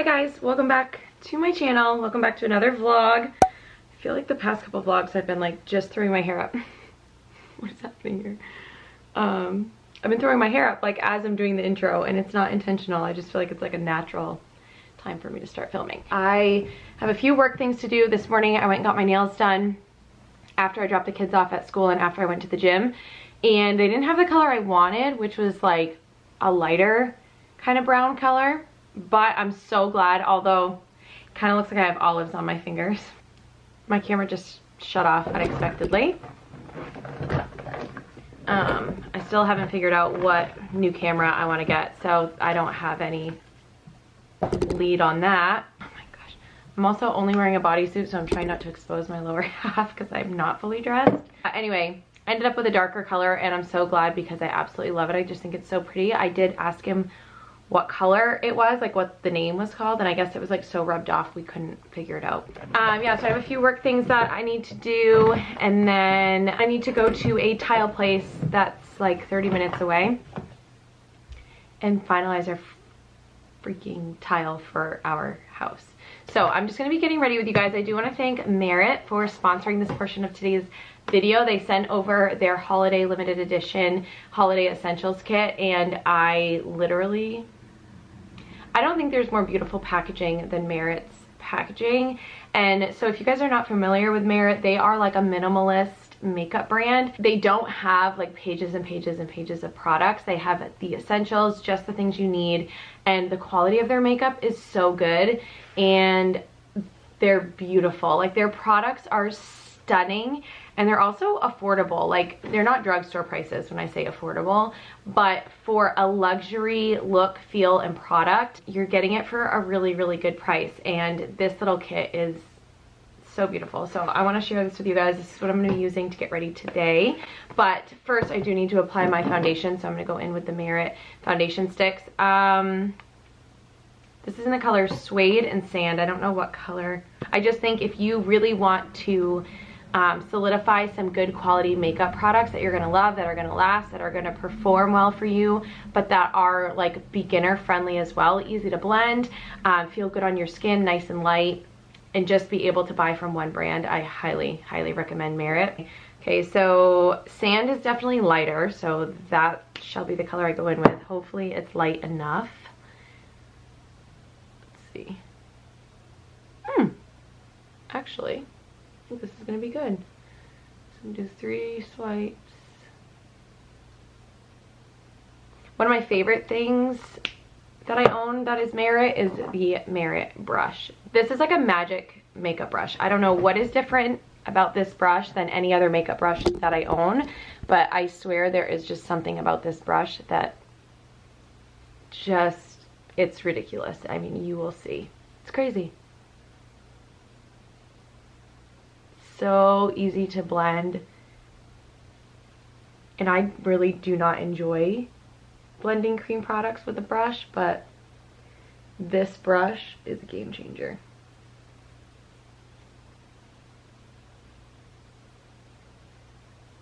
Hi guys, welcome back to my channel. Welcome back to another vlog. I feel like the past couple vlogs I've been like just throwing my hair up. What is happening here? I've been throwing my hair up like as I'm doing the intro, and it's not intentional. I just feel like it's like a natural time for me to start filming. I have a few work things to do. This morning I went and got my nails done after I dropped the kids off at school and after I went to the gym, and they didn't have the color I wanted, which was like a lighter kind of brown color. But I'm so glad, although it kind of looks like I have olives on my fingers. My camera just shut off unexpectedly. I still haven't figured out what new camera I want to get, so I don't have any lead on that. Oh my gosh. I'm also only wearing a bodysuit, so I'm trying not to expose my lower half because I'm not fully dressed. Anyway, I ended up with a darker color, and I'm so glad because I absolutely love it. I just think it's so pretty. I did ask him what color it was, like what the name was called, and I guess it was like so rubbed off we couldn't figure it out. Yeah, so I have a few work things that I need to do, and then I need to go to a tile place that's like 30 minutes away and finalize our freaking tile for our house. So I'm just gonna be getting ready with you guys. I do want to thank Merit for sponsoring this portion of today's video. They sent over their holiday limited edition holiday essentials kit, and I don't think there's more beautiful packaging than Merit's packaging. And so if you guys are not familiar with Merit, they are like a minimalist makeup brand. They don't have like pages and pages and pages of products. They have the essentials, just the things you need, and the quality of their makeup is so good, and they're beautiful. Like, their products are stunning, and they're also affordable. Like, they're not drugstore prices when I say affordable, but for a luxury look, feel, and product, you're getting it for a really, really good price. And this little kit is so beautiful. So I want to share this with you guys. This is what I'm going to be using to get ready today. But first, I do need to apply my foundation, so I'm going to go in with the Merit foundation sticks. This is in the color Suede and Sand. I don't know what color. I just think if you really want to solidify some good quality makeup products that you're gonna love, that are gonna last, that are gonna perform well for you, but that are like beginner friendly as well, easy to blend, feel good on your skin, nice and light, and just be able to buy from one brand, I highly, highly recommend Merit. Okay, so Sand is definitely lighter, so that shall be the color I go in with. Hopefully it's light enough. Let's see. Actually, I think this is going to be good. So I'm going to do 3 swipes. One of my favorite things that I own that is Merit is the Merit brush. This is like a magic makeup brush. I don't know what is different about this brush than any other makeup brush that I own, but I swear there is just something about this brush that just, it's ridiculous. I mean, you will see. It's crazy. So easy to blend, and I really do not enjoy blending cream products with a brush, but this brush is a game changer.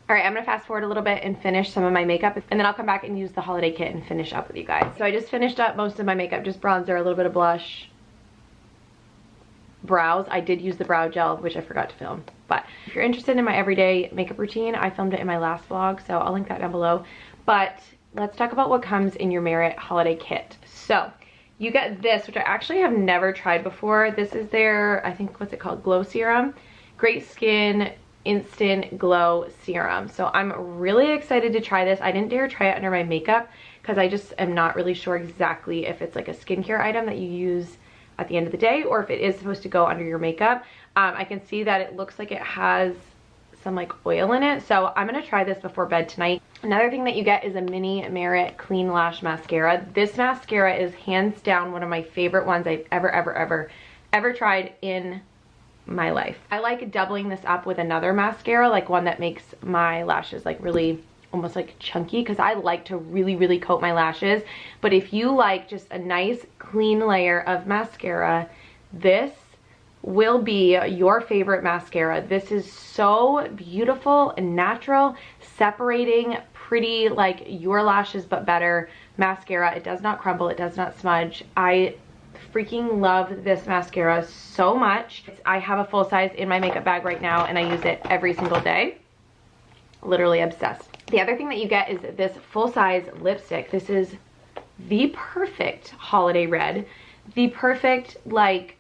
All right, I'm gonna fast forward a little bit and finish some of my makeup, and then I'll come back and use the holiday kit and finish up with you guys. So I just finished up most of my makeup, just bronzer, a little bit of blush, brows. I did use the brow gel, which I forgot to film, but if you're interested in my everyday makeup routine, I filmed it in my last vlog, so I'll link that down below. But let's talk about what comes in your Merit holiday kit. So you get this, which I actually have never tried before. This is their, I think, what's it called, glow serum. Great Skin Instant Glow Serum. So I'm really excited to try this. I didn't dare try it under my makeup because I just am not really sure exactly if it's like a skincare item that you use at the end of the day, or if it is supposed to go under your makeup. I can see that it looks like it has some like oil in it, so I'm gonna try this before bed tonight. Another thing that you get is a mini Merit Clean Lash Mascara. This mascara is hands down one of my favorite ones I've ever tried in my life. I like doubling this up with another mascara, like one that makes my lashes like really almost like chunky, because I like to really, really coat my lashes. But if you like just a nice clean layer of mascara, this will be your favorite mascara. This is so beautiful and natural, separating pretty, like your lashes but better mascara. It does not crumble, it does not smudge. I freaking love this mascara so much. I have a full size in my makeup bag right now and I use it every single day. Literally obsessed. The other thing that you get is this full size lipstick. This is the perfect holiday red. The perfect, like,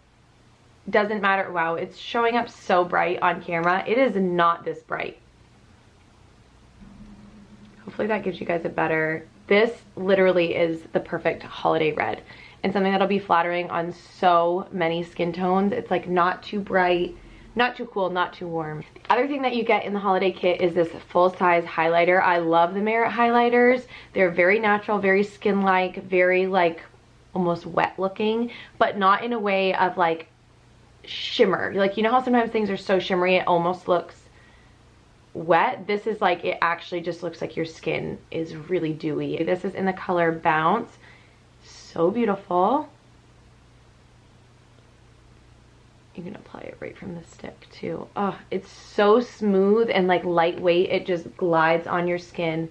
doesn't matter. Wow, it's showing up so bright on camera. It is not this bright. Hopefully that gives you guys a better, this literally is the perfect holiday red and something that'll be flattering on so many skin tones. It's like not too bright, not too cool, not too warm. The other thing that you get in the holiday kit is this full size highlighter. I love the Merit highlighters. They're very natural, very skin-like, very like almost wet looking, but not in a way of like shimmer. Like, you know how sometimes things are so shimmery it almost looks wet? This is like, it actually just looks like your skin is really dewy. This is in the color Bounce. So beautiful. You can apply it right from the stick too. Oh, it's so smooth and like lightweight. It just glides on your skin.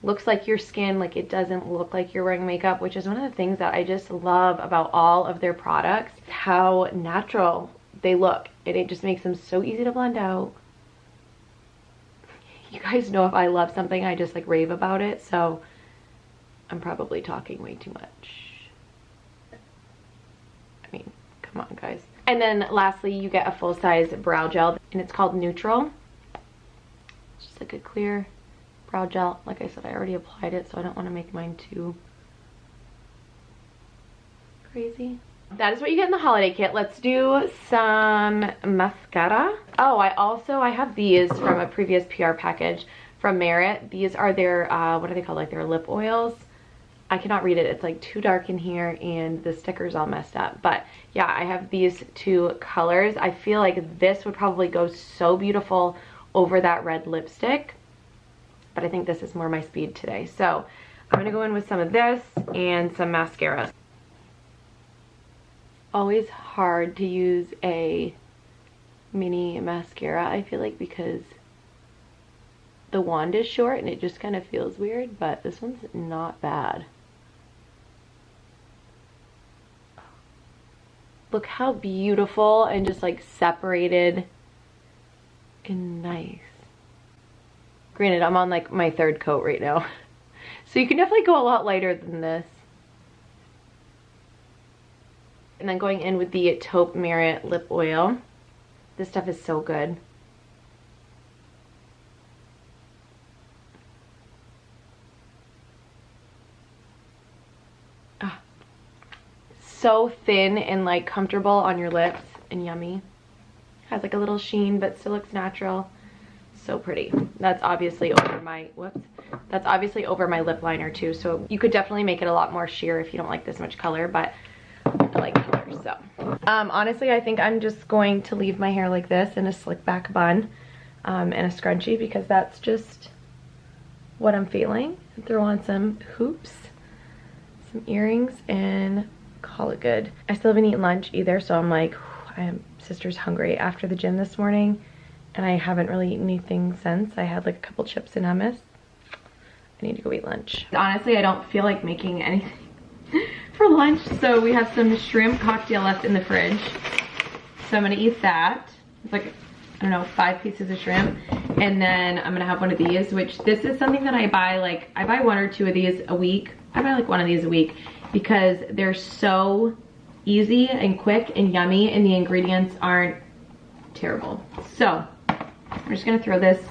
Looks like your skin, like it doesn't look like you're wearing makeup, which is one of the things that I just love about all of their products, how natural they look. And it just makes them so easy to blend out. You guys know if I love something, I just like rave about it, so I'm probably talking way too much. I mean, come on guys. And then lastly, you get a full-size brow gel and it's called Neutral. It's just like a clear brow gel. Like I said, I already applied it, so I don't want to make mine too crazy. That is what you get in the holiday kit. Let's do some mascara. Oh, I have these from a previous PR package from Merit. These are their, what are they called? Like their lip oils. I cannot read it. It's like too dark in here and the sticker's all messed up. But yeah, I have these two colors. I feel like this would probably go so beautiful over that red lipstick. But I think this is more my speed today. So I'm going to go in with some of this and some mascara. Always hard to use a mini mascara, I feel like, because the wand is short and it just kind of feels weird, but this one's not bad. Look how beautiful and just like separated and nice. Granted, I'm on like my third coat right now, so you can definitely go a lot lighter than this. And then going in with the Taupe Merit lip oil. This stuff is so good. Ah, so thin and like comfortable on your lips and yummy. Has like a little sheen but still looks natural. So pretty. That's obviously over my, that's obviously over my lip liner too. So you could definitely make it a lot more sheer if you don't like this much color, but I like color. So honestly, I think I'm just going to leave my hair like this in a slick back bun and a scrunchie, because that's just what I'm feeling. Throw on some hoops, some earrings, and call it good. I still haven't eaten lunch either, so I'm like, sister's hungry after the gym this morning, and I haven't really eaten anything since. I had like a couple chips and hummus. I need to go eat lunch. Honestly, I don't feel like making anything for lunch, so we have some shrimp cocktail left in the fridge, so I'm gonna eat that. It's like, I don't know, 5 pieces of shrimp, and then I'm gonna have one of these, which this is something that I buy, like I buy 1 or 2 of these a week. I buy like 1 of these a week because they're so easy and quick and yummy, and the ingredients aren't terrible. So I'm just gonna throw this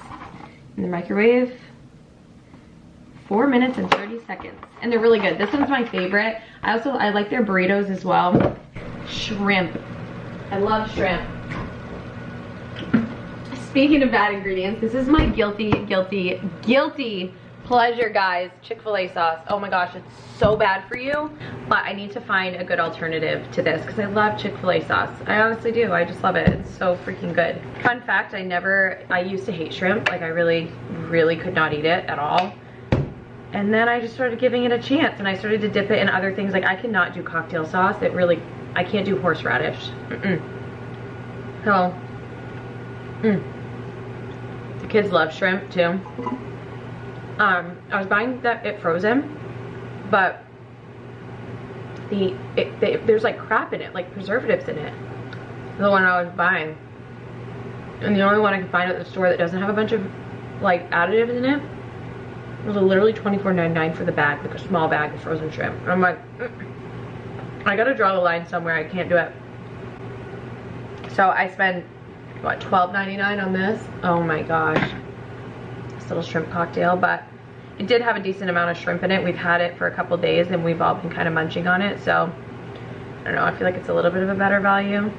in the microwave. 4 minutes and 30 seconds. And they're really good. This one's my favorite. I like their burritos as well. Shrimp. I love shrimp. Speaking of bad ingredients, this is my guilty pleasure, guys. Chick-fil-A sauce. Oh my gosh, it's so bad for you. But I need to find a good alternative to this because I love Chick-fil-A sauce. I honestly do. I just love it. It's so freaking good. Fun fact, I used to hate shrimp. Like I really could not eat it at all. And then I just started giving it a chance, and I started to dip it in other things. Like I cannot do cocktail sauce. I can't do horseradish. So, the kids love shrimp too. I was buying it frozen, but there's like crap in it, like preservatives in it. The one I was buying. And the only one I could find at the store that doesn't have a bunch of like additives in it was literally $24.99 for the bag, like a small bag of frozen shrimp. And I'm like, I gotta draw the line somewhere. I can't do it. So I spent, what, $12.99 on this? Oh my gosh. This little shrimp cocktail, but it did have a decent amount of shrimp in it. We've had it for a couple days and we've all been kind of munching on it. So I don't know, I feel like it's a little bit of a better value.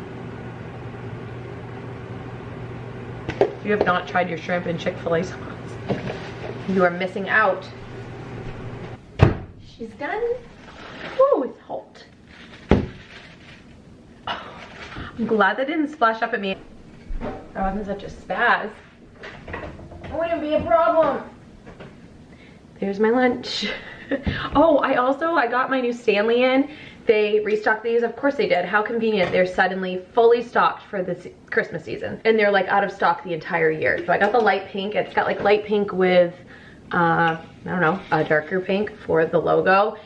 If you have not tried your shrimp and Chick-fil-A sauce, you are missing out. She's done. Woo, it's hot. Oh, I'm glad that didn't splash up at me. That wasn't such a spaz. It wouldn't be a problem. There's my lunch. Oh, I got my new Stanley in. They restocked these. Of course they did. How convenient. They're suddenly fully stocked for this Christmas season. And they're like out of stock the entire year. So I got the light pink. It's got like light pink with, I don't know, a darker pink for the logo.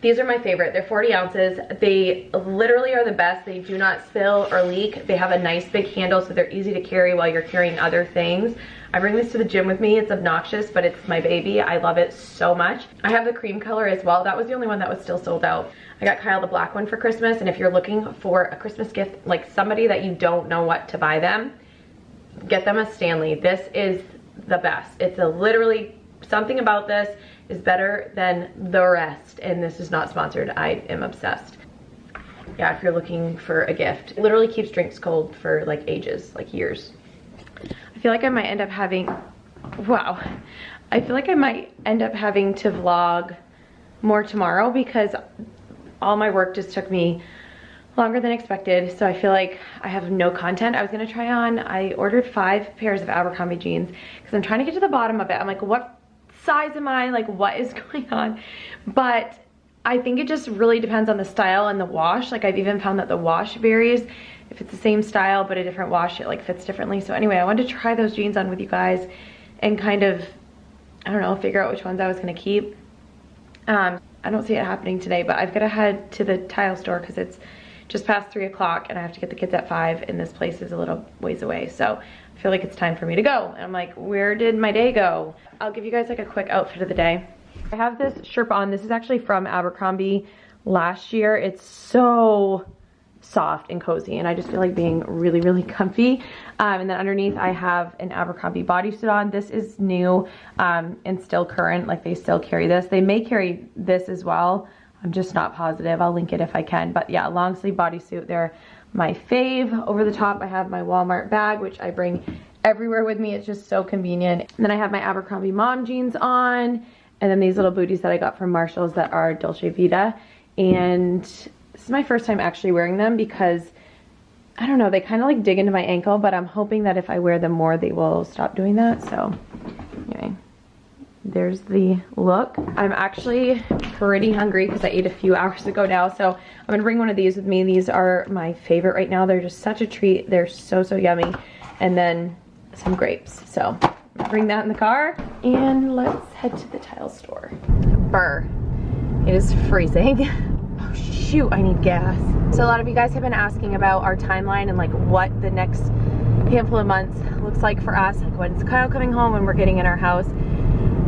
These are my favorite. They're 40 ounces. They literally are the best. They do not spill or leak. They have a nice big handle, so they're easy to carry while you're carrying other things. I bring this to the gym with me. It's obnoxious, but it's my baby. I love it so much. I have the cream color as well. That was the only one that was still sold out. I got Kyle the black one for Christmas, and if you're looking for a Christmas gift, like somebody that you don't know what to buy them, get them a Stanley. This is the best. It's literally something about this is better than the rest, and this is not sponsored. I am obsessed. Yeah, if you're looking for a gift. It literally keeps drinks cold for like ages, like years. I feel like I might end up having, wow. I feel like I might end up having to vlog more tomorrow because all my work just took me longer than expected. So I feel like I have no content. I was gonna try on, I ordered 5 pairs of Abercrombie jeans because I'm trying to get to the bottom of it. I'm like, what size am I? Like, what is going on? But I think it just really depends on the style and the wash. Like, I've even found that the wash varies. If it's the same style but a different wash, it like fits differently. So anyway, I wanted to try those jeans on with you guys and kind of, I don't know, figure out which ones I was gonna keep. I don't see it happening today, but I've got to head to the tile store because it's just past 3 o'clock and I have to get the kids at 5 and this place is a little ways away. So I feel like it's time for me to go. And I'm like, where did my day go? I'll give you guys like a quick outfit of the day. I have this Sherpa on. This is actually from Abercrombie last year. It's so soft and cozy and I just feel like being really, really comfy. And then underneath I have an Abercrombie bodysuit on. This is new and still current. Like, they still carry this. They may carry this as well. I'm just not positive. I'll link it if I can. But yeah, long sleeve bodysuit. They're my fave. Over the top I have my Walmart bag, which I bring everywhere with me. It's just so convenient. And then I have my Abercrombie mom jeans on, and then these little booties that I got from Marshall's that are Dolce Vita. And this is my first time actually wearing them because, I don't know, they kind of like dig into my ankle, but I'm hoping that if I wear them more, they will stop doing that. So anyway, there's the look. I'm actually pretty hungry because I ate a few hours ago now. So I'm gonna bring one of these with me. These are my favorite right now. They're just such a treat. They're so, so yummy. And then some grapes. So bring that in the car and let's head to the tile store. Brr, it is freezing. Oh shoot, I need gas. So a lot of you guys have been asking about our timeline and like what the next handful of months looks like for us. Like, when's Kyle coming home, when we're getting in our house.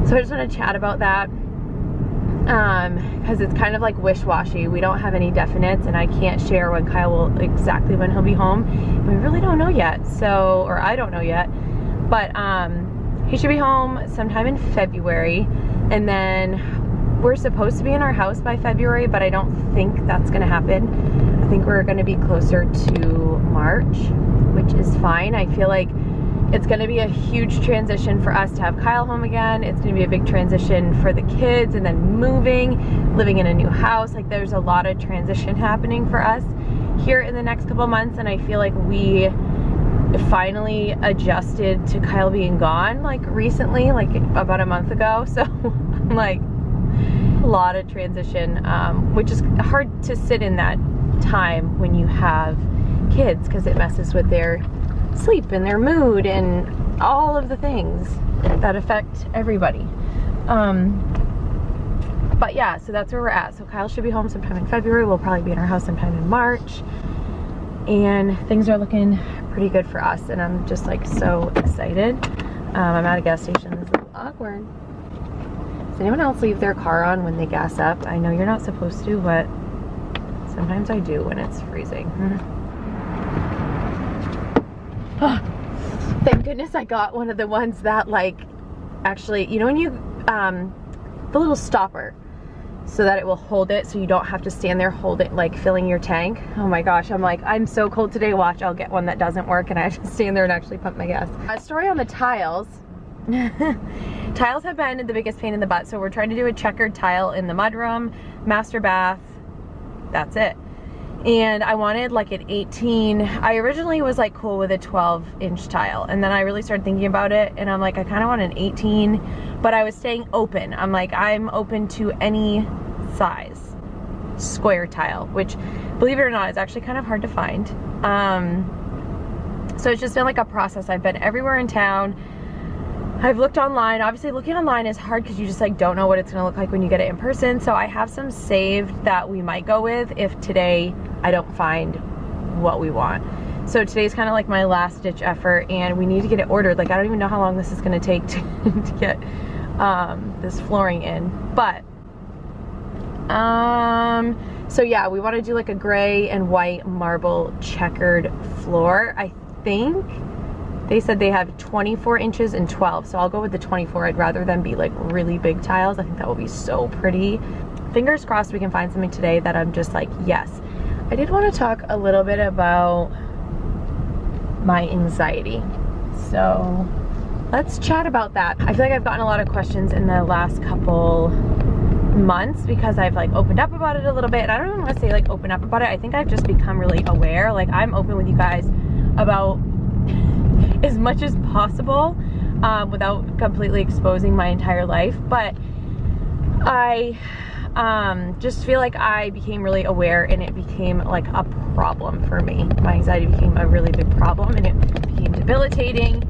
So I just want to chat about that because it's kind of like wish-washy. We don't have any definites and I can't share when Kyle will, exactly when he'll be home. And we really don't know yet. So, or I don't know yet, but he should be home sometime in February, and then we're supposed to be in our house by February, but I don't think that's gonna happen. I think we're gonna be closer to March, which is fine. I feel like it's gonna be a huge transition for us to have Kyle home again. It's gonna be a big transition for the kids, and then moving, living in a new house. Like, there's a lot of transition happening for us here in the next couple months, and I feel like we finally adjusted to Kyle being gone like recently, like about a month ago. So I'm like, a lot of transition, which is hard to sit in that time when you have kids because it messes with their sleep and their mood and all of the things that affect everybody. But yeah, so that's where we're at. So Kyle should be home sometime in February. We'll probably be in our house sometime in March. And things are looking pretty good for us. And I'm just like so excited. I'm at a gas station. This is awkward. Does anyone else leave their car on when they gas up? I know you're not supposed to, but sometimes I do when it's freezing. Oh, thank goodness I got one of the ones that like, actually, you know when you, the little stopper, so that it will hold it so you don't have to stand there hold it like filling your tank. Oh my gosh, I'm like, I'm so cold today. Watch, I'll get one that doesn't work and I have to stand there and actually pump my gas. Story on the tiles. Tiles have been the biggest pain in the butt, so we're trying to do a checkered tile in the mudroom, master bath, that's it. And I wanted like an 18, I originally was like cool with a 12-inch tile, and then I really started thinking about it and I'm like, I kind of want an 18, but I was staying open. I'm like, I'm open to any size square tile, which, believe it or not, is actually kind of hard to find. So it's just been like a process. I've been everywhere in town. I've looked online. Obviously looking online is hard because you just like don't know what it's gonna look like when you get it in person. So I have some saved that we might go with if today I don't find what we want. So today's kind of like my last ditch effort and we need to get it ordered. Like I don't even know how long this is gonna take to get this flooring in. But so yeah, we want to do like a gray and white marble checkered floor. I think they said they have 24 inches and 12, so I'll go with the 24. I'd rather them be like really big tiles. I think that will be so pretty. Fingers crossed we can find something today that I'm just like, yes. I did want to talk a little bit about my anxiety. So let's chat about that. I feel like I've gotten a lot of questions in the last couple months because I've like opened up about it a little bit. And I don't even want to say like open up about it. I think I've just become really aware. Like I'm open with you guys about as much as possible without completely exposing my entire life, but I just feel like I became really aware and it became like a problem for me. My anxiety became a really big problem and it became debilitating,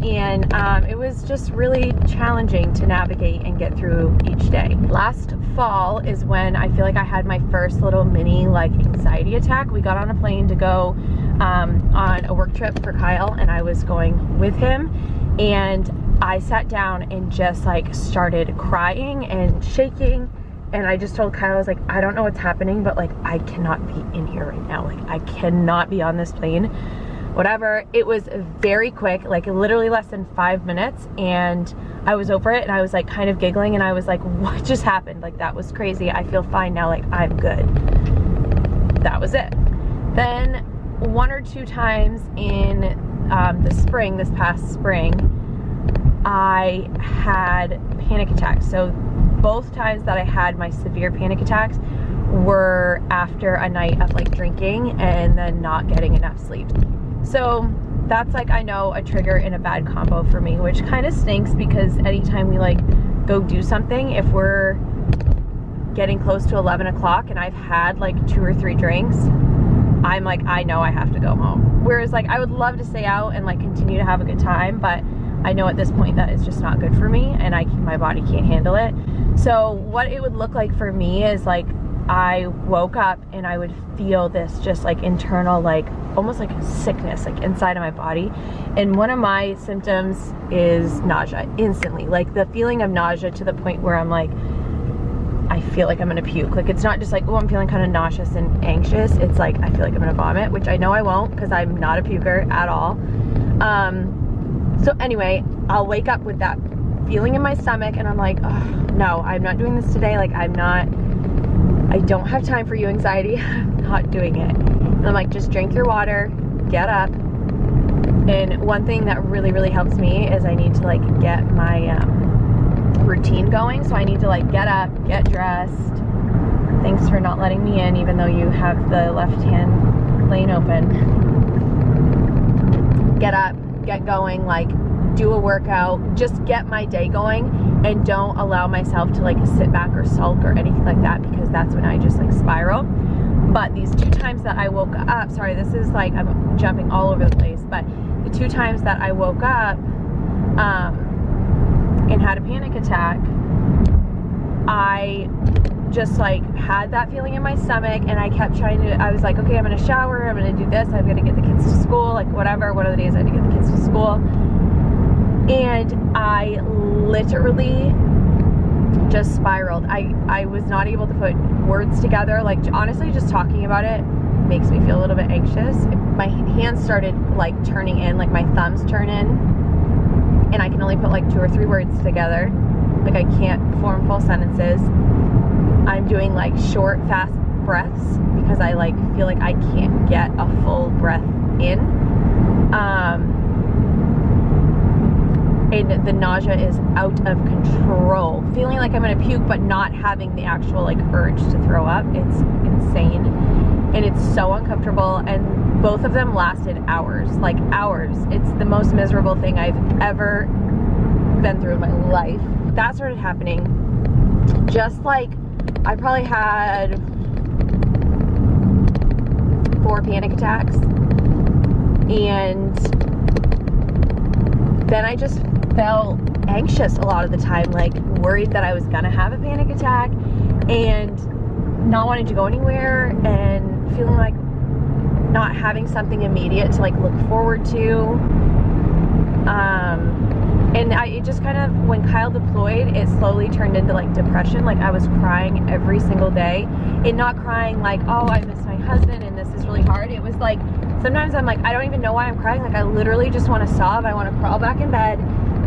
and it was just really challenging to navigate and get through each day. Last fall is when I feel like I had my first little mini like anxiety attack. We got on a plane to go on a work trip for Kyle, and I was going with him, and I sat down and just like started crying and shaking, and I just told Kyle, I was like, I don't know what's happening, but like I cannot be in here right now. Like I cannot be on this plane, whatever. It was very quick, like literally less than 5 minutes, and I was over it, and I was like kind of giggling, and I was like, what just happened? Like that was crazy. I feel fine now, like I'm good. That was it. Then 1 or 2 times in the spring, this past spring, I had panic attacks. So both times that I had my severe panic attacks were after a night of like drinking and then not getting enough sleep. So that's like, I know, a trigger and a bad combo for me, which kind of stinks because anytime we like go do something, if we're getting close to 11 o'clock and I've had like 2 or 3 drinks, I'm like, I know I have to go home. Whereas like I would love to stay out and like continue to have a good time, but I know at this point that is just not good for me, and my body can't handle it. So what it would look like for me is like I woke up and I would feel this just like internal, like almost like sickness like inside of my body, and one of my symptoms is nausea instantly, like the feeling of nausea to the point where I'm like, I feel like I'm gonna puke. Like it's not just like, oh, I'm feeling kind of nauseous and anxious. It's like I feel like I'm gonna vomit, which I know I won't because I'm not a puker at all. So anyway, I'll wake up with that feeling in my stomach and I'm like, oh, no, I'm not doing this today. Like I don't have time for you, anxiety. I'm not doing it. And I'm like, just drink your water, get up. And one thing that really, really helps me is I need to like get my routine going. So I need to like get up, get dressed. Thanks for not letting me in, even though you have the left-hand lane open. Get up, get going, like do a workout, just get my day going, and don't allow myself to like sit back or sulk or anything like that, because that's when I just like spiral. But these 2 times that I woke up, sorry, this is like, I'm jumping all over the place, but the 2 times that I woke up and had a panic attack, I just like had that feeling in my stomach, and I kept trying to, I was like, okay, I'm gonna shower, I'm gonna do this, I'm gonna get the kids to school, like whatever, one of the days I had to get the kids to school. And I literally just spiraled. I was not able to put words together. Like, honestly, just talking about it makes me feel a little bit anxious. My hands started like turning in, like my thumbs turn in, and I can only put like 2 or 3 words together. Like, I can't form full sentences. I'm doing like short, fast breaths because I like feel like I can't get a full breath in. And the nausea is out of control. Feeling like I'm gonna puke, but not having the actual like urge to throw up. It's insane. And it's so uncomfortable. And both of them lasted hours, like hours. It's the most miserable thing I've ever been through in my life. That started happening just like, I probably had 4 panic attacks. And then I just felt anxious a lot of the time, like worried that I was gonna have a panic attack, and not wanting to go anywhere, and feeling like not having something immediate to like look forward to. And it just kind of, when Kyle deployed, it slowly turned into like depression. Like, I was crying every single day, and not crying like, oh, I miss my husband and this is really hard. It was like, sometimes I'm like, I don't even know why I'm crying. Like, I literally just want to sob. I want to crawl back in bed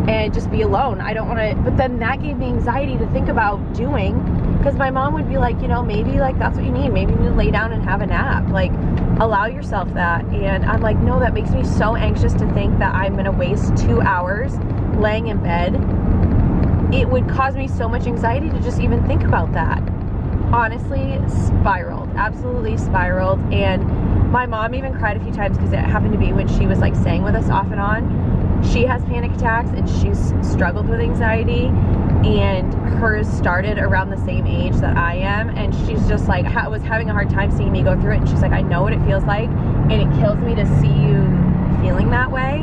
and just be alone. I don't want to, but then that gave me anxiety to think about doing, because my mom would be like, you know, maybe like that's what you need. Maybe you need to lay down and have a nap. Like, allow yourself that. And I'm like, no, that makes me so anxious to think that I'm going to waste 2 hours laying in bed. It would cause me so much anxiety to just even think about that. Honestly, spiraled, absolutely spiraled. And my mom even cried a few times, because it happened to be when she was like staying with us off and on. She has panic attacks, and she's struggled with anxiety, and hers started around the same age that I am, and she's just like, was having a hard time seeing me go through it, and she's like, I know what it feels like, and it kills me to see you feeling that way,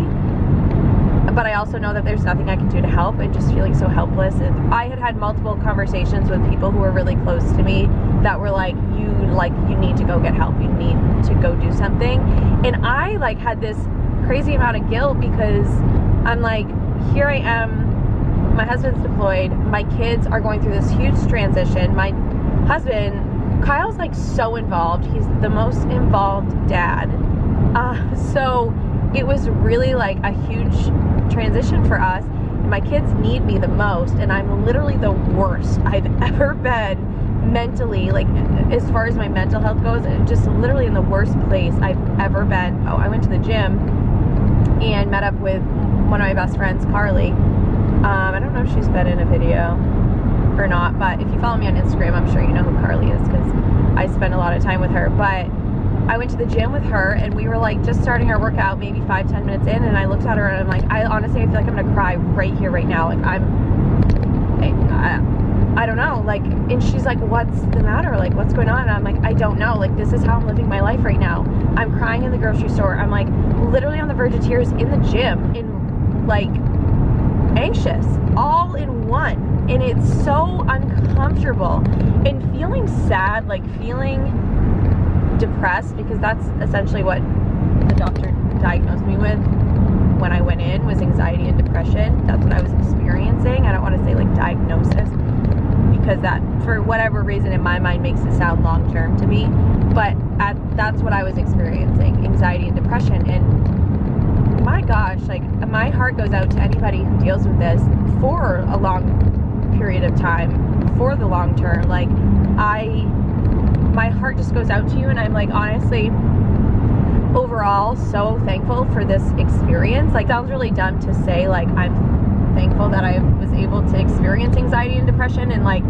but I also know that there's nothing I can do to help, and just feeling so helpless. And I had multiple conversations with people who were really close to me that were like, you need to go get help, you need to go do something. And I like had this crazy amount of guilt, because I'm like, here I am, my husband's deployed, my kids are going through this huge transition, my husband, Kyle's like so involved, he's the most involved dad, so it was really like a huge transition for us, and my kids need me the most, and I'm literally the worst I've ever been mentally, like as far as my mental health goes, and just literally in the worst place I've ever been. Oh, I went to the gym and met up with one of my best friends, Carly. I don't know if she's been in a video or not, but if you follow me on Instagram, I'm sure you know who Carly is, because I spend a lot of time with her. But I went to the gym with her, and we were like just starting our workout, maybe 5-10 minutes in, and I looked at her and I'm like, I honestly, I feel like I'm gonna cry right here, right now. Like, I don't know, like, and she's like, what's the matter? Like, what's going on? And I'm like, I don't know. Like, this is how I'm living my life right now. I'm crying in the grocery store. I'm like literally on the verge of tears in the gym, in like anxious, all in one. And it's so uncomfortable, and feeling sad, like feeling depressed, because that's essentially what the doctor diagnosed me with when I went in, was anxiety and depression. That's what I was experiencing. I don't want to say like diagnosis, because that, for whatever reason in my mind, makes it sound long-term to me, but that's what I was experiencing, anxiety and depression. And my gosh, like, my heart goes out to anybody who deals with this for a long period of time, for the long term. Like, my heart just goes out to you, and I'm like, honestly, overall so thankful for this experience. Like, sounds really dumb to say, like, I'm thankful that I was able to experience anxiety and depression, and like,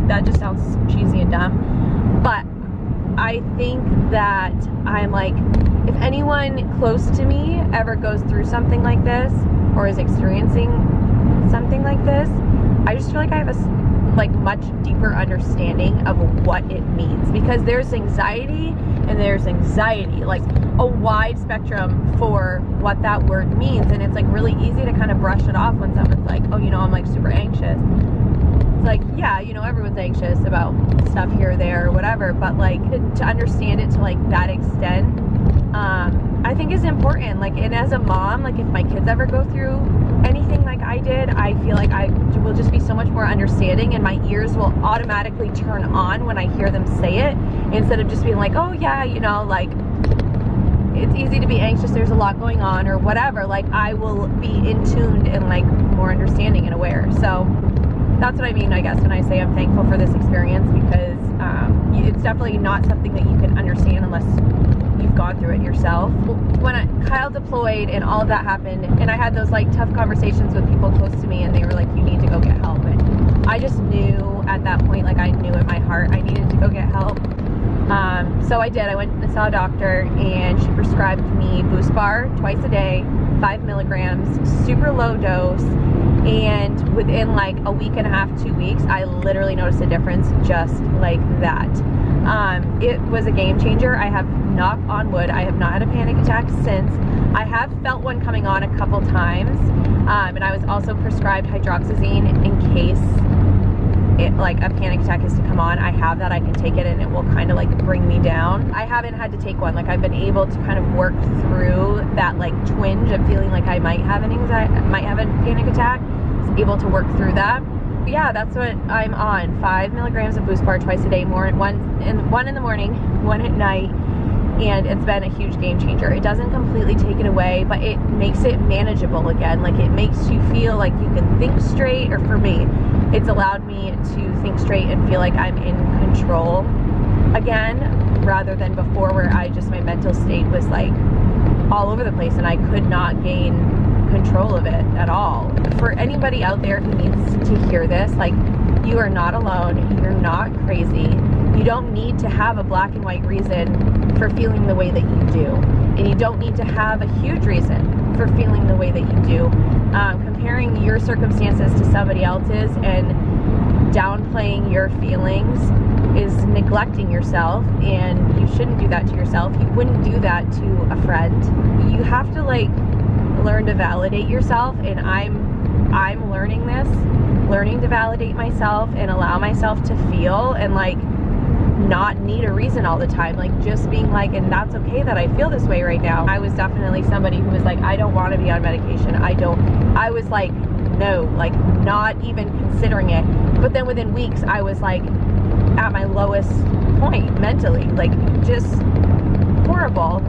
that just sounds cheesy and dumb, but I think that I'm like, if anyone close to me ever goes through something like this, or is experiencing something like this, I just feel like I have a like much deeper understanding of what it means, because there's anxiety and there's anxiety, like a wide spectrum for what that word means. And it's like really easy to kind of brush it off when someone's like, oh, you know, I'm like super anxious. It's like, yeah, you know, everyone's anxious about stuff here or there or whatever, but like to understand it to like that extent, I think is important. Like, and as a mom, like if my kids ever go through anything like I did, I feel like I will just be so much more understanding, and my ears will automatically turn on when I hear them say it, instead of just being like, oh yeah, you know, like it's easy to be anxious, there's a lot going on or whatever. Like, I will be in tuned and like more understanding and aware. So that's what I mean, I guess, when I say I'm thankful for this experience, because it's definitely not something that you can understand unless you've gone through it yourself. When Kyle deployed and all of that happened, and I had those like tough conversations with people close to me, and they were like, you need to go get help. And I just knew at that point, like I knew in my heart I needed to go get help. So I did. I went and saw a doctor, and she prescribed me Boost Bar twice a day, 5 milligrams, super low dose. And within like a week and a half, 2 weeks, I literally noticed a difference just like that. It was a game changer. I have, knock on wood, I have not had a panic attack since. I have felt one coming on a couple times, and I was also prescribed hydroxyzine in case like a panic attack is to come on. I have that, I can take it and it will kind of like bring me down. I haven't had to take one. Like, I've been able to kind of work through that like twinge of feeling like I might have an anxiety, might have a panic attack. Able to work through that. But yeah, that's what I'm on. 5 milligrams of Boost Bar twice a day, one in the morning, one at night, and it's been a huge game changer. It doesn't completely take it away, but it makes it manageable again. Like, it makes you feel like you can think straight, or for me, it's allowed me to think straight and feel like I'm in control again, rather than before where my mental state was like all over the place and I could not gain control of it at all. For anybody out there who needs to hear this, like, you are not alone, you're not crazy, you don't need to have a black and white reason for feeling the way that you do, and you don't need to have a huge reason for feeling the way that you do. Comparing your circumstances to somebody else's and downplaying your feelings is neglecting yourself, and you shouldn't do that to yourself. You wouldn't do that to a friend. You have to like learn to validate yourself, and I'm learning this, learning to validate myself and allow myself to feel, and like not need a reason all the time, like just being like, and that's okay that I feel this way right now. I was definitely somebody who was like, I don't want to be on medication, I was like, no, like not even considering it. But then within weeks I was like at my lowest point mentally, like just horrible,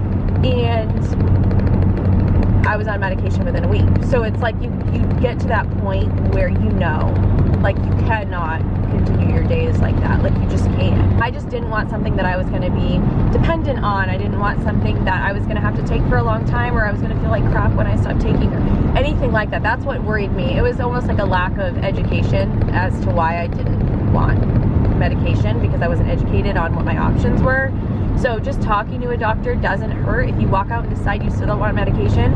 and I was on medication within a week. So it's like you get to that point where you know, like, you cannot continue your days like that. Like, you just can't. I just didn't want something that I was going to be dependent on. I didn't want something that I was going to have to take for a long time, or I was going to feel like crap when I stopped taking, or anything like that. That's what worried me. It was almost like a lack of education as to why I didn't want medication, because I wasn't educated on what my options were. So just talking to a doctor doesn't hurt. If you walk out and decide you still don't want medication,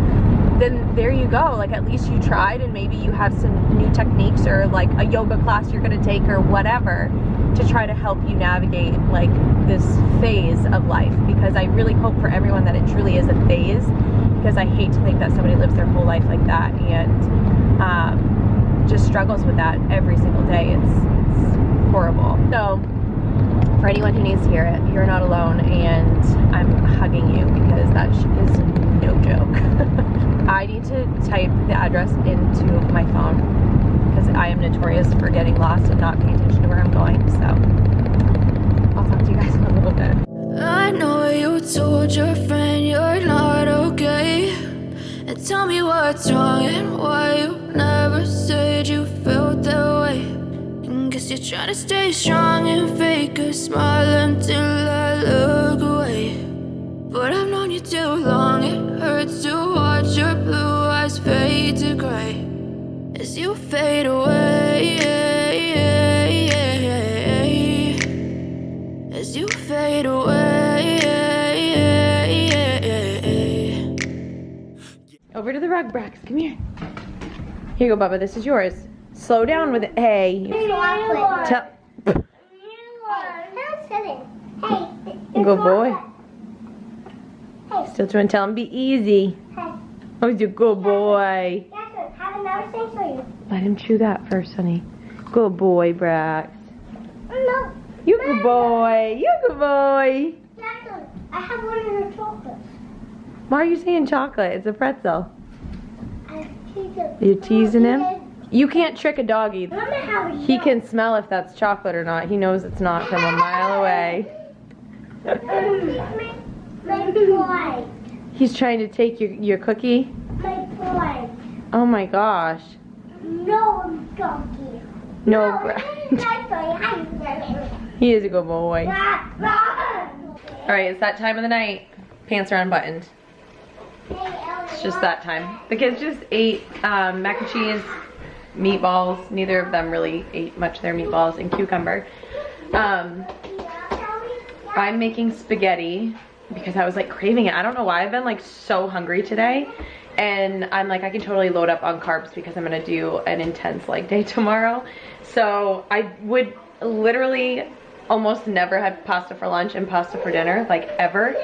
then there you go. Like, at least you tried, and maybe you have some new techniques, or like a yoga class you're going to take, or whatever, to try to help you navigate like this phase of life. Because I really hope for everyone that it truly is a phase, because I hate to think that somebody lives their whole life like that and just struggles with that every single day. It's horrible. So for anyone who needs to hear it, you're not alone, and I'm hugging you, because that is no joke. I need to type the address into my phone, because I am notorious for getting lost and not paying attention to where I'm going. So I'll talk to you guys in a little bit. I know you told your friend you're not okay, and tell me what's wrong and why you never said you felt that way. Guess you're trying to stay strong and fake a smile until I look away. But I've known you too long, it hurts to watch your blue eyes fade to gray as you fade away, as you fade away. Over to the rug, Brax, come here. Here you go, Bubba, this is yours. Slow down with it. Hey. Good boy. Still trying to tell him be easy. Oh, he's a good boy. Have another thing for you. Let him chew that first, honey. Good boy, Brax. No. You good boy. You good boy. Chocolate. I have one of the chocolates. Why are you saying chocolate? It's a pretzel. I tease him. You're teasing him? You can't trick a doggy. I'm gonna have a He can smell if that's chocolate or not. He knows it's not from a mile away. My boy. He's trying to take your cookie. My boy. Oh my gosh. No, doggy. No, he is a good boy. Alright, it's that time of the night. Pants are unbuttoned. It's just that time. The kids just ate mac and cheese, meatballs. Neither of them really ate much of their meatballs, and cucumber. I'm making spaghetti because I was like craving it. I don't know why. I've been like so hungry today. And I'm like, I can totally load up on carbs because I'm gonna do an intense leg day tomorrow. So I would literally almost never have pasta for lunch and pasta for dinner, like ever.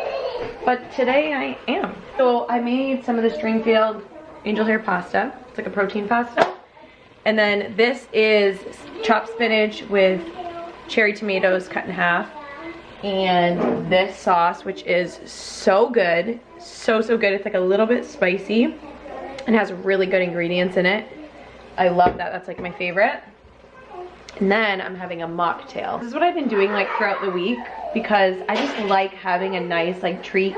But today I am. So I made some of this Dreamfield angel hair pasta. It's like a protein pasta. And then this is chopped spinach with cherry tomatoes cut in half. And this sauce, which is so good, so good. It's like a little bit spicy and has really good ingredients in it. I love that. That's like my favorite. And then I'm having a mocktail. This is what I've been doing like throughout the week because I just like having a nice like treat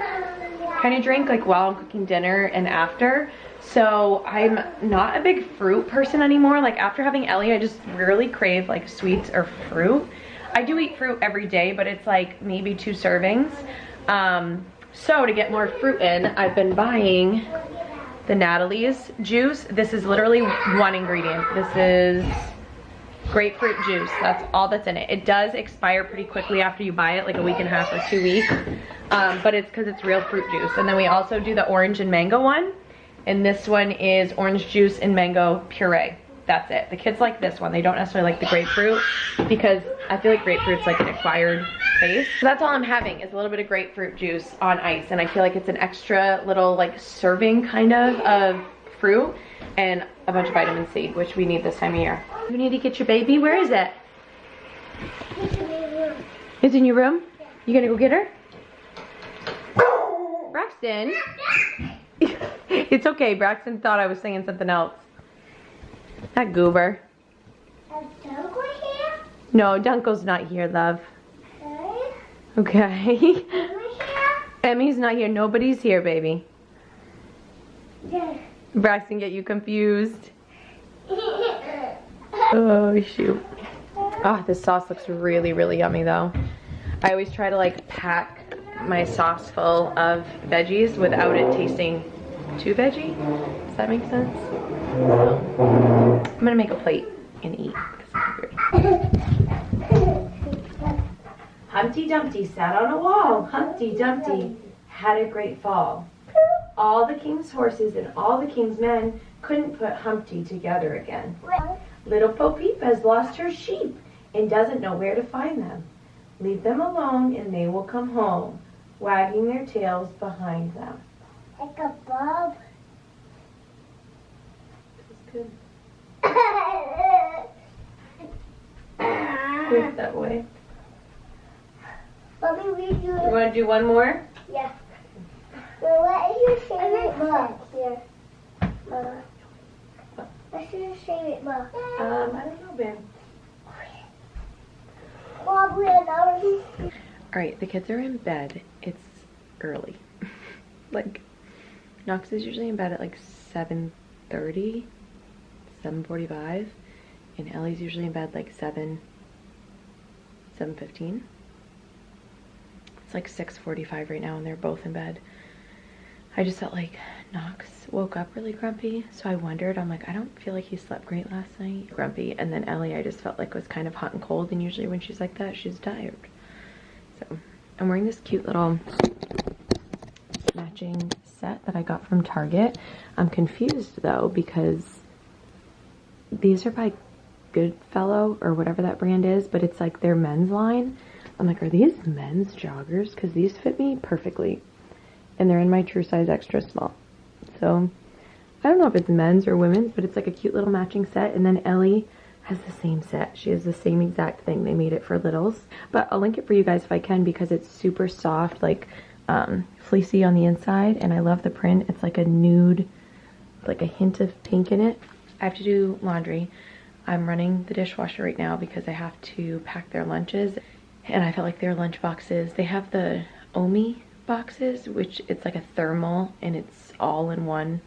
kind of drink like while I'm cooking dinner and after. So I'm not a big fruit person anymore. Like after having Ellie, I just rarely crave like sweets or fruit. I do eat fruit every day, but it's like maybe 2 servings. So to get more fruit in, I've been buying the Natalie's juice. This is literally one ingredient. This is grapefruit juice. That's all that's in it. It does expire pretty quickly after you buy it, like a week and a half or 2 weeks. But it's because it's real fruit juice. And then we also do the orange and mango one. And this one is orange juice and mango puree. That's it. The kids like this one. They don't necessarily like the grapefruit because I feel like grapefruit's like an acquired taste. So that's all I'm having is a little bit of grapefruit juice on ice. And I feel like it's an extra little like serving kind of fruit and a bunch of vitamin C, which we need this time of year. You need to get your baby? Where is it? It's in your room? You gonna go get her? Braxton? It's okay. Braxton thought I was saying something else. That goober. Is Dunko here? No, Dunko's not here, love. Okay. Okay. Emma here? Emmy's not here. Nobody's here, baby. Yeah. Braxton get you confused. Oh, shoot. Oh, this sauce looks really yummy, though. I always try to, like, pack my sauce full of veggies without it tasting too veggie. Does that make sense? So, I'm gonna make a plate and eat because I'm hungry. Humpty Dumpty sat on a wall. Humpty Dumpty had a great fall. All the king's horses and all the king's men couldn't put Humpty together again. Little Bo Peep has lost her sheep and doesn't know where to find them. Leave them alone and they will come home, wagging their tails behind them. Like a bulb. That's good. Put that way. Let me read you. You want to do one more? Yeah. Well, what is your favorite book here? Mama. What's your favorite book? I don't know, babe. Alright, the kids are in bed. It's early. Like, Knox is usually in bed at like 7:30, 7:45, and Ellie's usually in bed like 7:15. It's like 6:45 right now and they're both in bed. I just felt like Knox woke up really grumpy, so I wondered, I'm like, I don't feel like he slept great last night. Grumpy. And then Ellie, I just felt like was kind of hot and cold, and usually when she's like that, she's tired. So I'm wearing this cute little matching set that I got from Target. I'm confused though because these are by Goodfellow or whatever that brand is, but it's like their men's line. I'm like, are these men's joggers? Because these fit me perfectly. And they're in my true size extra small. So I don't know if it's men's or women's, but it's like a cute little matching set. And then Ellie has the same set. She has the same exact thing. They made it for littles. But I'll link it for you guys if I can because it's super soft, like fleecy on the inside, and I love the print. It's like a nude, like a hint of pink in it. I have to do laundry. I'm running the dishwasher right now because I have to pack their lunches, and I felt like their lunch boxes, they have the Omi boxes, which it's like a thermal and it's all in one.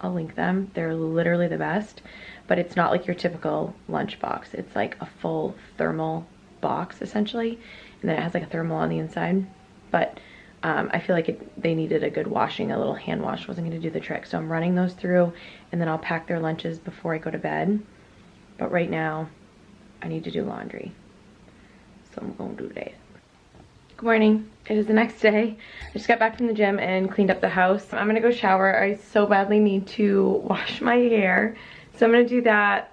I'll link them. They're literally the best, but it's not like your typical lunch box. It's like a full thermal box essentially, and then it has like a thermal on the inside. But I feel like they needed a good washing. A little hand wash wasn't going to do the trick, so I'm running those through, and then I'll pack their lunches before I go to bed. But right now I need to do laundry, so I'm going to do that. Good morning. It is the next day. I just got back from the gym and cleaned up the house. I'm gonna go shower. I so badly need to wash my hair, so I'm gonna do that.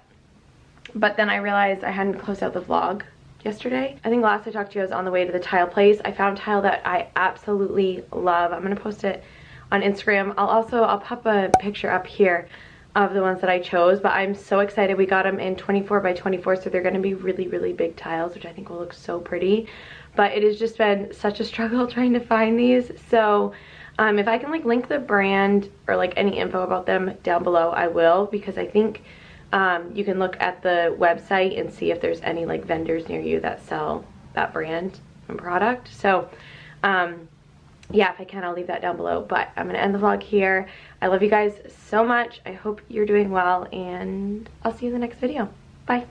But then I realized I hadn't closed out the vlog yesterday. I think last I talked to you I was on the way to the tile place. I found tile that I absolutely love. I'm gonna post it on Instagram. I'll pop a picture up here of the ones that I chose, but I'm so excited. We got them in 24 by 24, so they're gonna be really, really big tiles, which I think will look so pretty. But it has just been such a struggle trying to find these. So if I can like link the brand or like any info about them down below, I will, because I think you can look at the website and see if there's any like vendors near you that sell that brand and product. So yeah, if I can, I'll leave that down below. But I'm gonna end the vlog here. I love you guys so much. I hope you're doing well, and I'll see you in the next video. Bye.